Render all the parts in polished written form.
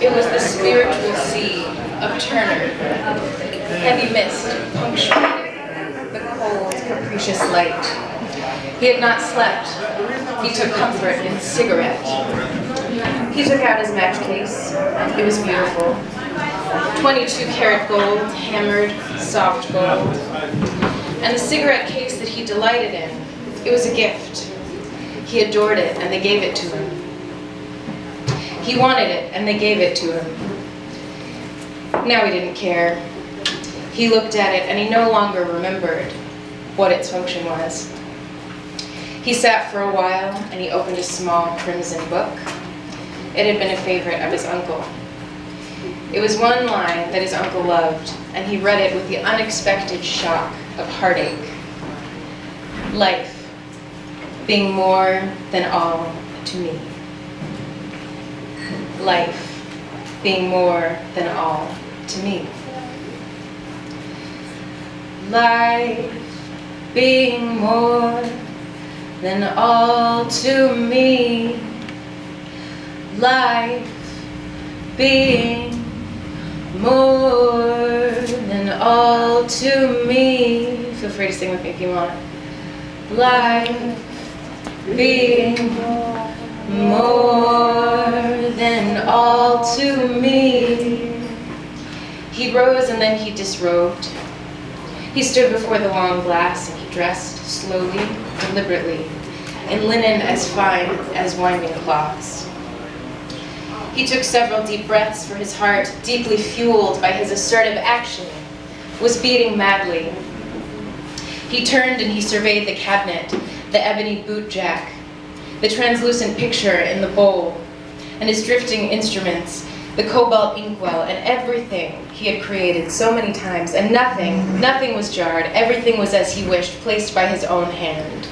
It was the spiritual sea of Turner. Heavy mist punctuated the cold, capricious light. He had not slept. He took comfort in his cigarette. He took out his match case. It was beautiful. 22-karat gold, hammered, soft gold. And the cigarette case that he delighted in, it was a gift. He adored it, and they gave it to him. He wanted it, and they gave it to him. Now he didn't care. He looked at it, and he no longer remembered what its function was. He sat for a while, and he opened a small crimson book. It had been a favorite of his uncle. It was one line that his uncle loved, and he read it with the unexpected shock of heartache. Life being more than all to me. Life being more than all to me. Life being more than all to me. Life being more than all to me. Feel free to sing with me if you want. Life being more than all to me. He rose and then he disrobed. He stood before the long glass and he dressed slowly, deliberately, in linen as fine as winding cloths. He took several deep breaths, for his heart, deeply fueled by his assertive action, was beating madly. He turned and he surveyed the cabinet, the ebony boot jack, the translucent picture in the bowl, and his drifting instruments, the cobalt inkwell, and everything he had created so many times, and nothing was jarred. Everything was as he wished, placed by his own hand.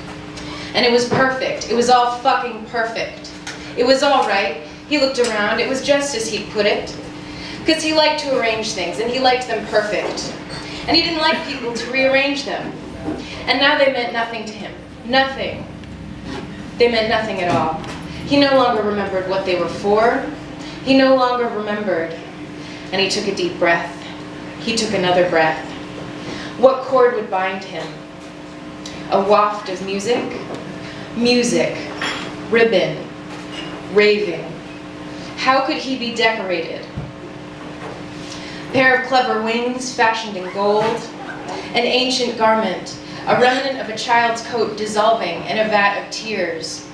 And it was perfect. It was all fucking perfect. It was all right. He looked around. It was just as he'd put it. Because he liked to arrange things, and he liked them perfect. And he didn't like people to rearrange them. And now they meant nothing to him. Nothing. They meant nothing at all. He no longer remembered what they were for. He no longer remembered. And he took a deep breath. He took another breath. What cord would bind him? A waft of music? Music. Ribbon. Raving. How could he be decorated? A pair of clever wings fashioned in gold. An ancient garment. A remnant of a child's coat dissolving in a vat of tears.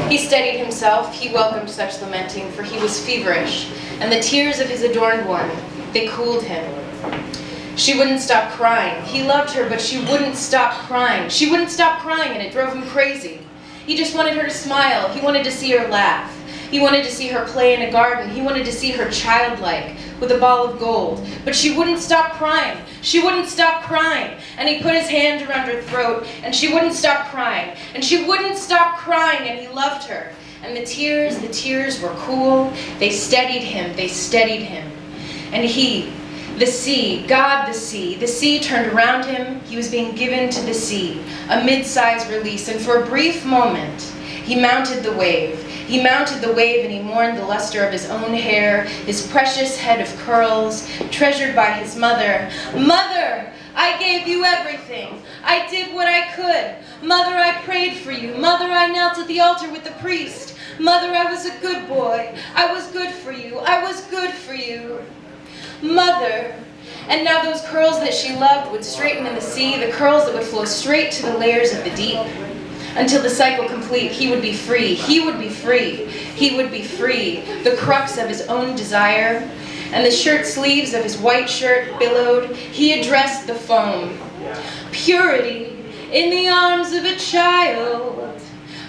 He steadied himself. He welcomed such lamenting, for he was feverish, and the tears of his adorned one, they cooled him. She wouldn't stop crying. He loved her, but she wouldn't stop crying. She wouldn't stop crying, and it drove him crazy. He just wanted her to smile. He wanted to see her laugh. He wanted to see her play in a garden. He wanted to see her childlike with a ball of gold. But she wouldn't stop crying. She wouldn't stop crying. And he put his hand around her throat, and she wouldn't stop crying. And she wouldn't stop crying, and he loved her. And the tears were cool. They steadied him. They steadied him. And he, the sea, God the sea turned around him. He was being given to the sea, a mid-size release. And for a brief moment, he mounted the wave. He mounted the wave and he mourned the luster of his own hair, his precious head of curls, treasured by his mother. Mother, I gave you everything. I did what I could. Mother, I prayed for you. Mother, I knelt at the altar with the priest. Mother, I was a good boy. I was good for you. I was good for you. Mother. And now those curls that she loved would straighten in the sea, the curls that would flow straight to the layers of the deep. Until the cycle complete, he would be free. He would be free. He would be free. The crux of his own desire. And the shirt sleeves of his white shirt billowed. He addressed the foam. Purity in the arms of a child.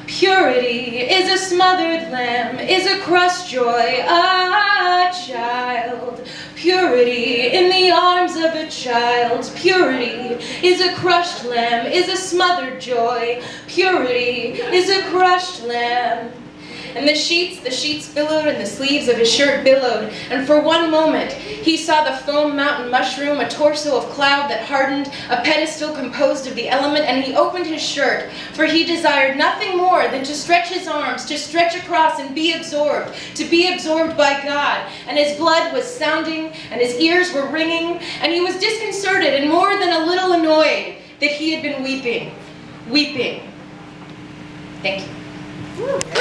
Purity is a smothered lamb, is a crushed joy, a child. Purity in the arms of a child. Purity is a crushed lamb, is a smothered joy. Purity is a crushed lamb. and the sheets billowed, and the sleeves of his shirt billowed, and for one moment he saw the foam mountain mushroom, a torso of cloud that hardened, a pedestal composed of the element, and he opened his shirt, for he desired nothing more than to stretch his arms, to stretch across and be absorbed, to be absorbed by God, and his blood was sounding, and his ears were ringing, and he was disconcerted and more than a little annoyed that he had been weeping. Thank you.